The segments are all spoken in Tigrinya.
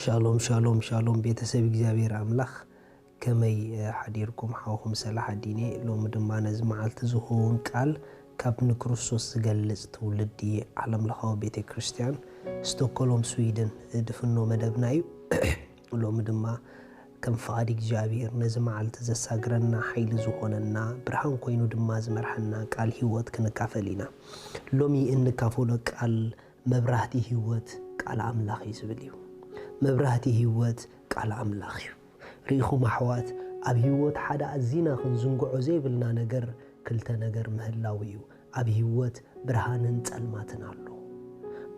شالوم شالوم شالوم بيتسب እግዚአብሔር አምላኽ ከመይ ሓዲርኩም ሓውኹም ሰላሕ ዲኔ ሎም ድማ ነዝማዓልቲ ዝሆን ቃል ካብ ንክርስቶስ ዝገልጽ ትውልዲ ዓለም ለኻው ቤተ ክርስቲያን ስቶክሆልም ስዊድን ድፍኖ መደብናዩ ሎም ድማ ከም ፈቃድ እግዚአብሔር ነዝማዓልቲ ዘሳግረና ኃይል ዝሆነና ብርሃን ኮይኑ ድማ ዝመርሐና ቃል ህይወት ክንካፈሊና ሎሚ እንካፈሎ ቃል መብራህቲ ህይወት ቃል አምላኽ ይዝብልዩ መብራህቲ ህይወት ቃል አምላኽ ሪኹም አሕዋት አብ ህይወት ሓደ አዚና ክንዝንግዖ ዘይብልና ነገር ክልተ ነገር ምህላውዩ አብ ህይወት ብርሃንን ጸልማትን አሎ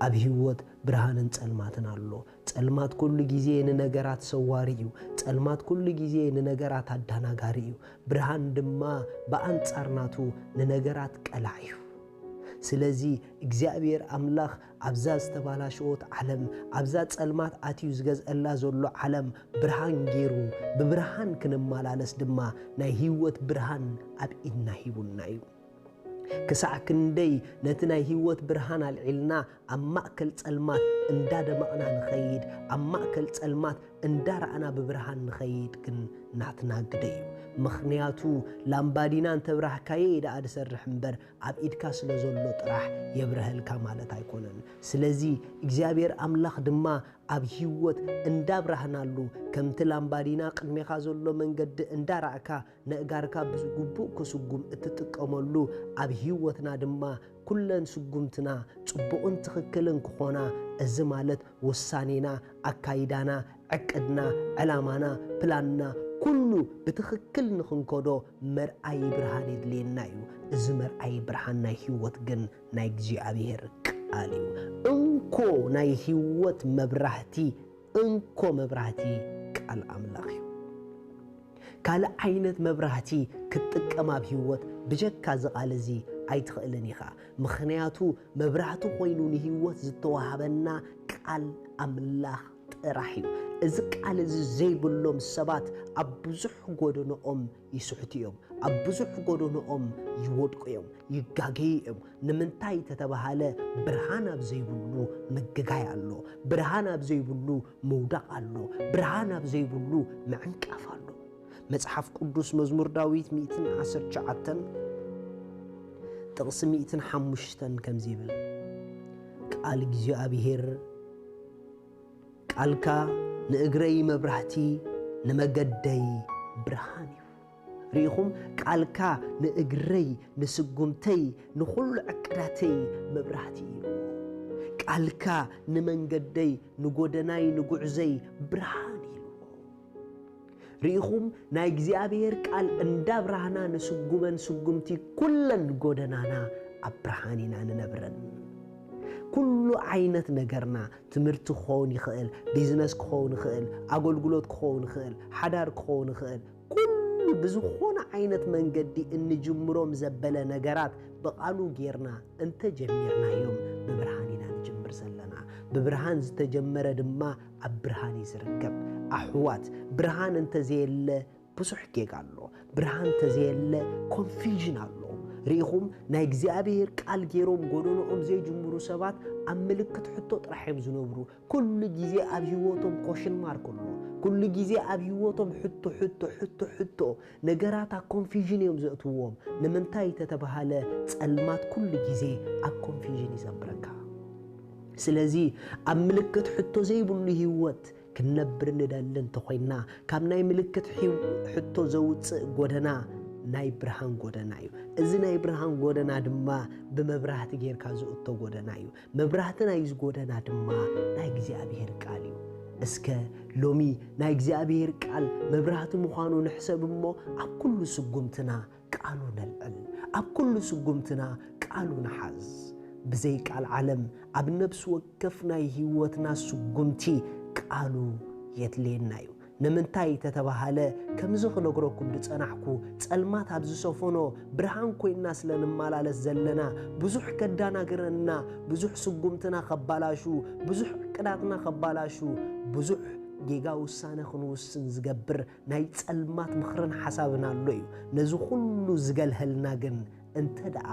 አብ ህይወት ብርሃንን ጸልማትን አሎ ጸልማት ኩሉ ጊዜ ነገራት ሰዋሪዩ ጸልማት ኩሉ ጊዜ ነገራት አዳናጋሪዩ ብርሃን ድማ በአንጻርናቱ ነገራት ቀላዩ ስለዚህ እግዚአብሔር አምላኽ አብዛ ዝተባላሽዎት ዓለም አብዛ ጸልማት አትዩ ዝገዝአላ ዘሎ ዓለም ብርሃን ገይሩ በብርሃን ክንማላለስ ድማ ናይ ህይወት ብርሃን አብኢና ሂቡናዩ ክሳዕ ክንደይ ነቲ ናይ ህይወት ብርሃን አልዒልና ኣብ ማእከል ጸልማት እንዳደመቕና ንኸይድ ኣብ ማእከል ጸልማት እንዳረአና በብርሃን ንኸይድ ግን ናትናግደዩ ምኽንያቱ ላምባዲና እንተብራህካየ ኢዳ አድሰርሕ እምበር ኣብ ኢድካ ስለ ዘሎ ጥራሕ የብረህልካ ማለት አይኮነን ስለዚህ እግዚአብሔር አምላኽ ድማ ኣብ ህይወት እንዳብራህናሉ ከምቲ ላምባዲና ቅድሜኻ ዘሎ መንገዲ እንዳራእካ ነእጋርካ ብግቡእ ክስጉም እትጥቀመሉ ኣብ ህይወትና ድማ ኩለን ስጉምትና ጽቡቕን ትኽክልን ክኾና እዚ ማለት ወሳኔና አካይዳና ዕቅድና ዕላማና ፕላንና ኩሉ ብትኽክል ንኽንከዶ መርአይ ብርሃን ይድልየናዩ እዚ መርአይ ብርሃን ናይ ህይወት ግን ናይ እግዚአብሔር ቃል እዩ እንኮ ናይ ህይወት መብራህቲ እንኮ መብራህቲ ቃል አምላኽ እዩ ካለ ዓይነት መብራህቲ ክትጥቀም ኣብ ህይወት ብጀካ ዝቃል እዚ ኣይትኽእልን ኢኻ ምኽንያቱ መብራህቲ ኮይኑ ንህይወት ዝተዋሃበና ቃል አምላኽ ጥራሕ እዩ እዚ ቃል እዚ ዘይብሎም ሰባት ኣብ ብዙሕ ጎደኖኦም ይስሕቱ እዮም ኣብ ብዙሕ ጎደኖኦም ይወድቁ እዮም ይጋገዩ እዮም ንምንታይ ተተባሃለ ብርሃን ኣብ ዘይብሉ ምግጋይ ኣሎ ብርሃን ኣብ ዘይብሉ መውዳቕ ኣሎ ብርሃን ኣብ ዘይብሉ ምዕንቃፍ ኣሎ መጽሐፍ ቅዱስ መዝሙር ዳዊት 119 ጥቕስ 105 ከምዚ ይብል ቃል እግዚአብሔር ቃልካ ንእግረይ መብራህቲ ንመገደይ ብርሃን እዩ ሪኹም ቃልካ ንእግረይ ንስጉምተይ ንኹሉ ዕቅዳተይ መብራህቲ እዩ ቃልካ ንመንገደይ ንጎደናይ ንጉዕዘይ ብርሃን እዩ ሪኹም ናይ እግዚአብሔር ቃል እንዳብራህና ንስጉመን ስጉምቲ ኩለን ጎደናና ኣብ ብርሃኒና ንነብረን ኩሉ ዓይነት ነገርና ትምህርቲ ክኸውን ይኽእል ቢዝነስ ክኸውን ይኽእል አገልግሎት ክኸውን ይኽእል ሓዳር ክኸውን ይኽእል ኩሉ ብዝኾነ ዓይነት መንገዲ እንጅምሮም ዘበለ ነገራት በቃሉ ጌርና እንተጀሚርናዮም በብርሃኒና ንጅምር ዘለና በብርሃን ዝተጀመረ ድማ ኣብ ብርሃን ይዝርከብ አሕዋት ብርሃን እንተዘየለ ብዙሕ ጌጋ ኣሎ ብርሃን እንተዘየለ ኮንፊውዥን ኣሎ ሪኹም ናይ እግዚአብሔር ቃል ጌሮም ጎደኖኦም ዘይጅምሩ ሰባት ኣብ ምልክት ሕቶ ጥራሕዮም ዝነብሩ ኩሉ ጊዜ ኣብ ህይወቶም ኮሽን ማርክ ኣሎ ኩሉ ጊዜ ኣብ ህይወቶም ሕቶ ነገራት ኮንፊውዥን እዮም ዘእትዎም ንምንታይ ተተባሃለ ጸልማት ኩሉ ጊዜ ኣብ ኮንፊውዥን ይዘብረካ ስለዚ ኣብ ምልክት ሕቶ ዘይብሉ ህይወት ክንነብር እንደለን እንተኾይና ካብ ናይ ምልክት ሕቶ ዘውፅእ ጎደና ናይ ብርሃን ጎደና እዩ እዚ ናይ ብርሃን ጎደና ድማ በመብራህቲ ጌርካ ዝእቶ ጎደና እዩ መብራህቲ ናይ ጎደና ድማ ናይ እግዚአብሔር ቃል እዩ እስከ ሎሚ ናይ እግዚአብሔር ቃል መብራህቲ ምዃኑ ንሕሰብ እሞ ኣብ ኩሉ ስጉምትና ቃሉ ነልዕል ኣብ ኩሉ ስጉምትና ቃሉ ንሓዝ ብዘይ ቃል ዓለም ኣብ ነብስ ወከፍ ናይ ህይወትና ስጉምቲ ቃሉ የድልየና እዩ ንምንታይ ተተባሃለ ከምዚ ክነግረኩም ድጸናሕኩ ጸልማት ኣብ ዝሰፈኖ ብርሃን ኮይና ስለንማላለስ ዘለና ብዙሕ ከዳናግረና ብዙሕ ስጉምትና ከባላሹ ብዙሕ ቅዳትና ከባላሹ ብዙሕ ጌጋ ውሳነ ክንውስን ዝገብር ናይ ጸልማት ምኽርን ሓሳብና ኣሎ እዩ ነዚ ኩሉ ዝገልህልና ግን እንተ ደኣ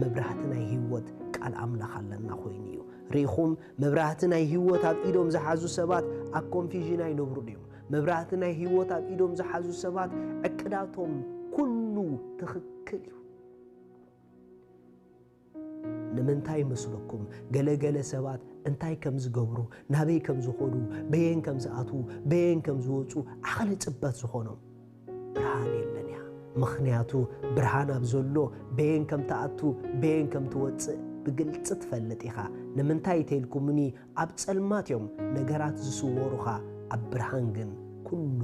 መብራህቲ ናይ ህይወት ቃል ኣምላኽ ኣለና ኮይኑ እዩ ሪኹም መብራህቲ ናይ ህይወት ኣብ ኢዶም ዝሓዙ ሰባት ኣብ ኮንፊዥን ኣይነብሩ ድዮም መብራህቲ ናይ ህይወት ኣብ ኢዶም ዝሓዙ ሰባት ዕቅዳቶም ኩሉ ትኽክል እዩ ንምንታይ መስለኩም ገለገለ ሰባት እንታይ ከም ዝገብሩ ናበይ ከም ዝኸዱ በየን ከም ዝኣትዉ በየን ከም ዝወፁ ዓቕሊ ጽበት ዝኾኖም ብርሃን የለን እያ ምኽንያቱ ብርሃን ኣብ ዘሎ በየን ከም ተኣቱ በየን ከም ትወፅእ ብግልፂ ትፈልጥ ኢኻ ንምንታይ ተይልኩምኒ ኣብ ጸልማት እዮም ነገራት ዝስወሩኻ ኣብ ብርሃን ግን ኩሉ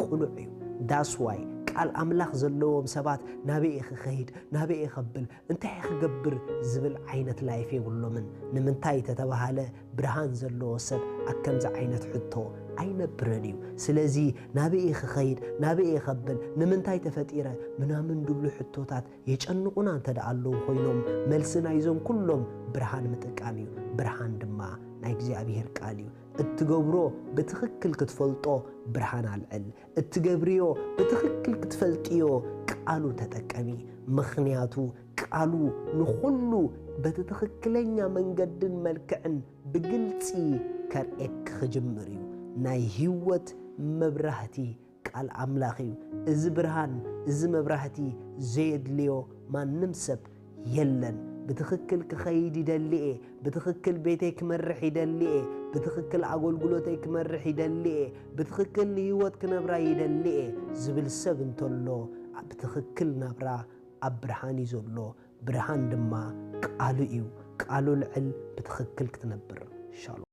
ቁሉዕ እዩ ዳስ ዋይ ቃል ኣምላኽ ዘለዎም ሰባት ናበይ ክኸይድ ናበይ ክብል እንታይ ክገብር ዝብል ዓይነት ላይፍ የብሎምን ንምንታይ ተተባሃለ ብርሃን ዘለዎ ሰብ ኣከምዚ ዓይነት ሕቶ ኣይነብረን እዩ ስለዚ ናበይ ክኸይድ ናበይ ክብል ንምንታይ ተፈጢረ ምናምን ድብሉ ሕቶታት የጨንቁና እንተደኣለዉ ኮይኖም መልሲ ናይዞም ኩሎም ብርሃን ምጥቃም እዩ ብርሃን ድማ ናይ እግዚአብሔር ቃል እዩ እትገብሮ በትክክል ክትፈልጦ ብርሃን አልዕል እትገብሪዮ በትክክል ክትፈልጥዮ ቃሉ ተጠቀሚ ምኽንያቱ ቃሉ ንኹሉ በትክክለኛ መንገድን መልክዕን ብግልፂ ከርኤክ ክጅምር እዩ ናይ ህይወት መብራህቲ ቃል ኣምላኽ እዩ እዚ ብርሃን እዚ መብራህቲ ዘየድልዮ ማንም ሰብ የለን بتخكل كخيد يدلئ بتخكل بيتك مرح يدلئ بتخكل أقولتك مرح يدلئ بتخكل هيوت كنبرا يدلئ زبل سبن تلو بتخكل نبرا أبرهاني زلو برهان دما قالوا العل بتخكل كتنبر شالوم